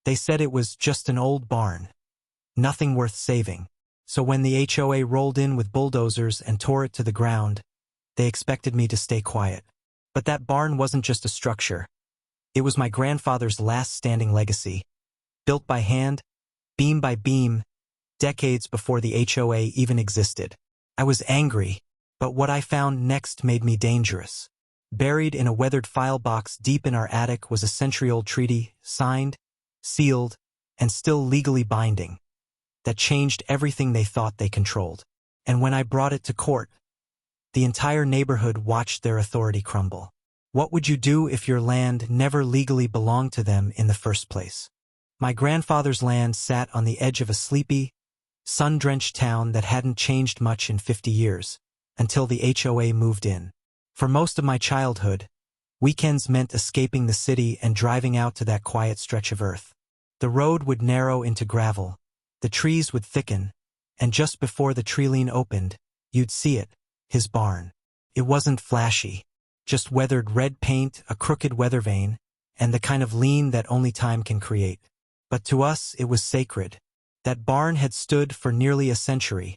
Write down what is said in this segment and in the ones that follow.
They said it was just an old barn, nothing worth saving. So when the HOA rolled in with bulldozers and tore it to the ground, they expected me to stay quiet. But that barn wasn't just a structure. It was my grandfather's last standing legacy, built by hand, beam by beam, decades before the HOA even existed. I was angry, but what I found next made me dangerous. Buried in a weathered file box deep in our attic was a century-old treaty, signed, sealed, and still legally binding, that changed everything they thought they controlled. And when I brought it to court, the entire neighborhood watched their authority crumble. What would you do if your land never legally belonged to them in the first place? My grandfather's land sat on the edge of a sleepy, sun-drenched town that hadn't changed much in 50 years, until the HOA moved in. For most of my childhood, weekends meant escaping the city and driving out to that quiet stretch of earth. The road would narrow into gravel, the trees would thicken, and just before the treeline opened, you'd see it, his barn. It wasn't flashy, just weathered red paint, a crooked weather vane, and the kind of lean that only time can create. But to us, it was sacred. That barn had stood for nearly a century,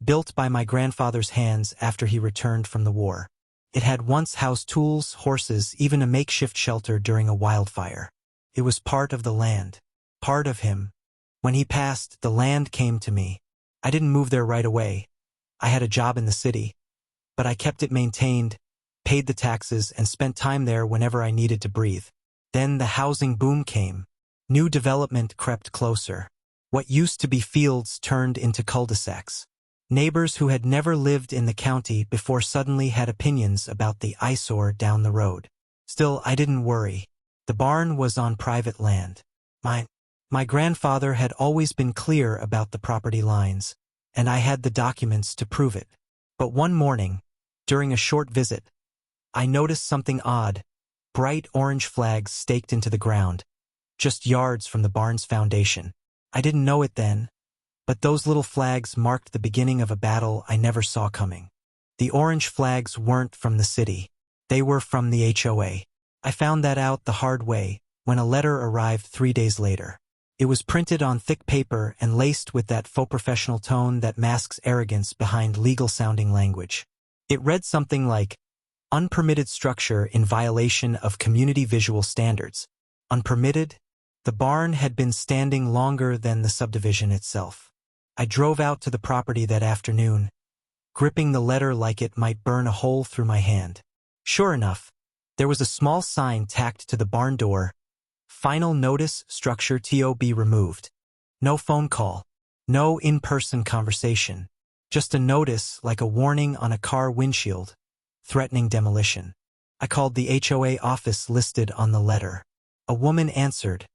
built by my grandfather's hands after he returned from the war. It had once housed tools, horses, even a makeshift shelter during a wildfire. It was part of the land, part of him. When he passed, the land came to me. I didn't move there right away. I had a job in the city, but I kept it maintained, paid the taxes, and spent time there whenever I needed to breathe. Then the housing boom came. New development crept closer. What used to be fields turned into cul-de-sacs. Neighbors who had never lived in the county before suddenly had opinions about the eyesore down the road. Still, I didn't worry. The barn was on private land. My grandfather had always been clear about the property lines, and I had the documents to prove it. But one morning, during a short visit, I noticed something odd. Bright orange flags staked into the ground, just yards from the barn's foundation. I didn't know it then, but those little flags marked the beginning of a battle I never saw coming. The orange flags weren't from the city. They were from the HOA. I found that out the hard way when a letter arrived 3 days later. It was printed on thick paper and laced with that faux professional tone that masks arrogance behind legal-sounding language. It read something like, "Unpermitted structure in violation of community visual standards." Unpermitted? The barn had been standing longer than the subdivision itself. I drove out to the property that afternoon, gripping the letter like it might burn a hole through my hand. Sure enough, there was a small sign tacked to the barn door. Final notice, structure TOB removed. No phone call, no in-person conversation, just a notice like a warning on a car windshield, threatening demolition. I called the HOA office listed on the letter. A woman answered,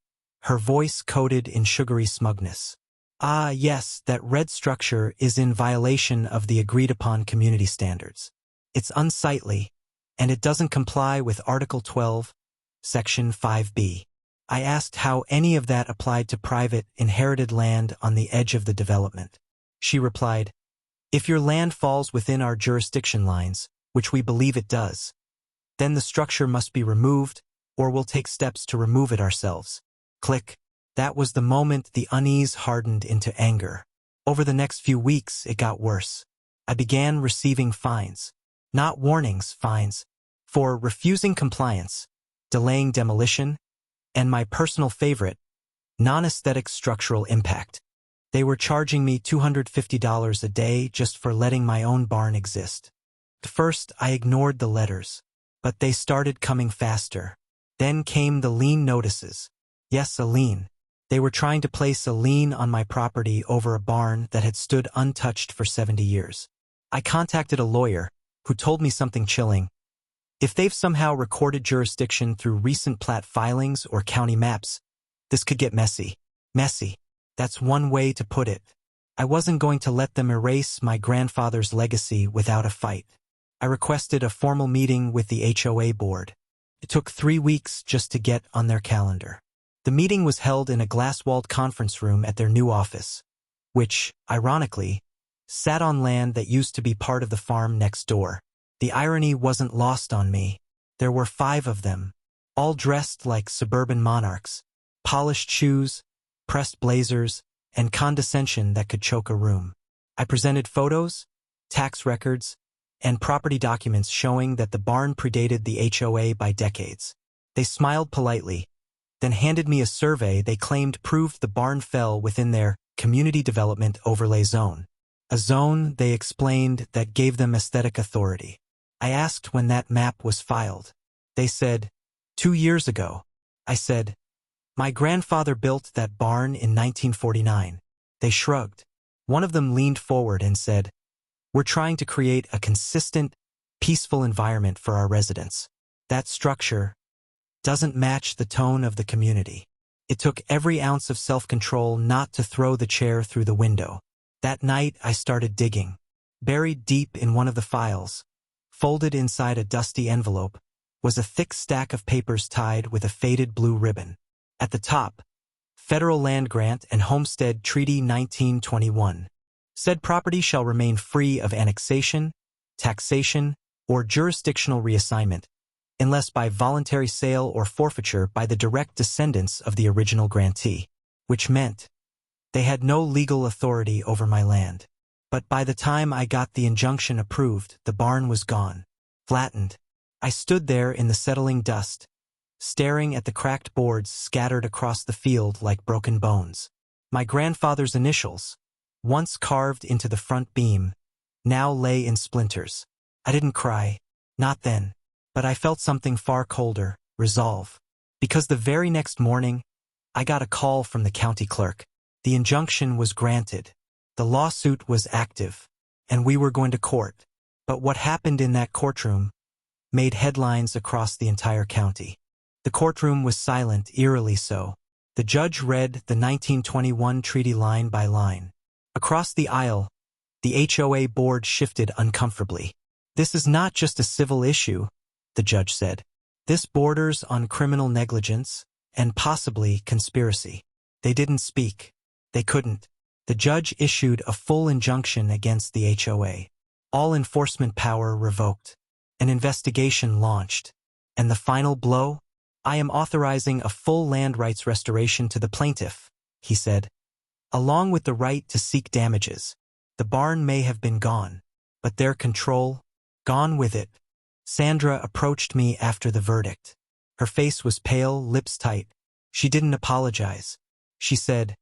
her voice coated in sugary smugness. "Ah, yes, that red structure is in violation of the agreed-upon community standards. It's unsightly, and it doesn't comply with Article 12, Section 5B. I asked how any of that applied to private, inherited land on the edge of the development. She replied, "If your land falls within our jurisdiction lines, which we believe it does, then the structure must be removed, or we'll take steps to remove it ourselves." Click. That was the moment the unease hardened into anger. Over the next few weeks, it got worse. I began receiving fines. Not warnings, fines. For refusing compliance, delaying demolition, and my personal favorite, non-aesthetic structural impact. They were charging me $250 a day just for letting my own barn exist. At first, I ignored the letters, but they started coming faster. Then came the lien notices. Yes, a lien. They were trying to place a lien on my property over a barn that had stood untouched for 70 years. I contacted a lawyer, who told me something chilling. If they've somehow recorded jurisdiction through recent plat filings or county maps, this could get messy. Messy. That's one way to put it. I wasn't going to let them erase my grandfather's legacy without a fight. I requested a formal meeting with the HOA board. It took 3 weeks just to get on their calendar. The meeting was held in a glass-walled conference room at their new office, which, ironically, sat on land that used to be part of the farm next door. The irony wasn't lost on me. There were 5 of them, all dressed like suburban monarchs, polished shoes, pressed blazers, and condescension that could choke a room. I presented photos, tax records, and property documents showing that the barn predated the HOA by decades. They smiled politely, then handed me a survey they claimed proved the barn fell within their Community Development Overlay Zone, a zone, they explained, that gave them aesthetic authority. I asked when that map was filed. They said, 2 years ago. I said, my grandfather built that barn in 1949. They shrugged. One of them leaned forward and said, we're trying to create a consistent, peaceful environment for our residents. That structure doesn't match the tone of the community. It took every ounce of self-control not to throw the chair through the window. That night, I started digging. Buried deep in one of the files, folded inside a dusty envelope, was a thick stack of papers tied with a faded blue ribbon. At the top, Federal Land Grant and Homestead Treaty 1921. Said property shall remain free of annexation, taxation, or jurisdictional reassignment, unless by voluntary sale or forfeiture by the direct descendants of the original grantee, which meant they had no legal authority over my land. But by the time I got the injunction approved, the barn was gone, flattened. I stood there in the settling dust, staring at the cracked boards scattered across the field like broken bones. My grandfather's initials, once carved into the front beam, now lay in splinters. I didn't cry, not then, but I felt something far colder, resolve. Because the very next morning, I got a call from the county clerk. The injunction was granted. The lawsuit was active, and we were going to court. But what happened in that courtroom made headlines across the entire county. The courtroom was silent, eerily so. The judge read the 1921 treaty line by line. Across the aisle, the HOA board shifted uncomfortably. This is not just a civil issue, the judge said. This borders on criminal negligence and possibly conspiracy. They didn't speak. They couldn't. The judge issued a full injunction against the HOA. All enforcement power revoked. An investigation launched. And the final blow? I am authorizing a full land rights restoration to the plaintiff, he said, along with the right to seek damages. The barn may have been gone, but their control, gone with it. Sandra approached me after the verdict. Her face was pale, lips tight. She didn't apologize. She said,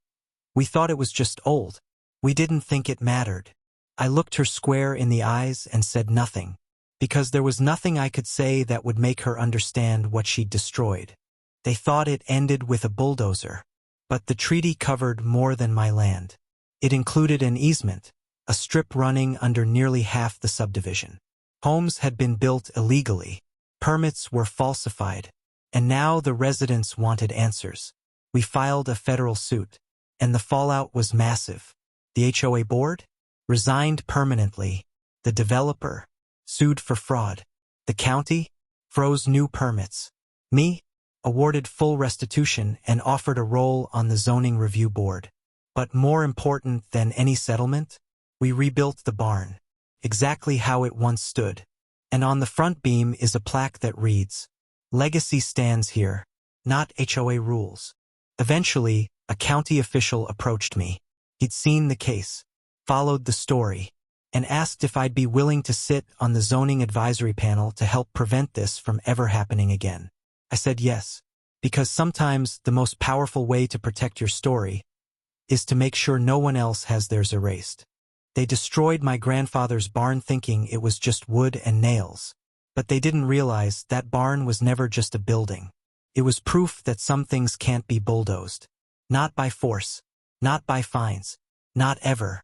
we thought it was just old. We didn't think it mattered. I looked her square in the eyes and said nothing, because there was nothing I could say that would make her understand what she'd destroyed. They thought it ended with a bulldozer. But the treaty covered more than my land. It included an easement, a strip running under nearly half the subdivision. Homes had been built illegally. Permits were falsified. And now the residents wanted answers. We filed a federal suit, and the fallout was massive. The HOA board resigned permanently. The developer sued for fraud. The county froze new permits. Me awarded full restitution and offered a role on the zoning review board. But more important than any settlement, we rebuilt the barn, exactly how it once stood. And on the front beam is a plaque that reads, "Legacy stands here, not HOA rules." Eventually, a county official approached me. He'd seen the case, followed the story, and asked if I'd be willing to sit on the zoning advisory panel to help prevent this from ever happening again. I said yes, because sometimes the most powerful way to protect your story is to make sure no one else has theirs erased. They destroyed my grandfather's barn thinking it was just wood and nails. But they didn't realize that barn was never just a building. It was proof that some things can't be bulldozed. Not by force, not by fines, not ever.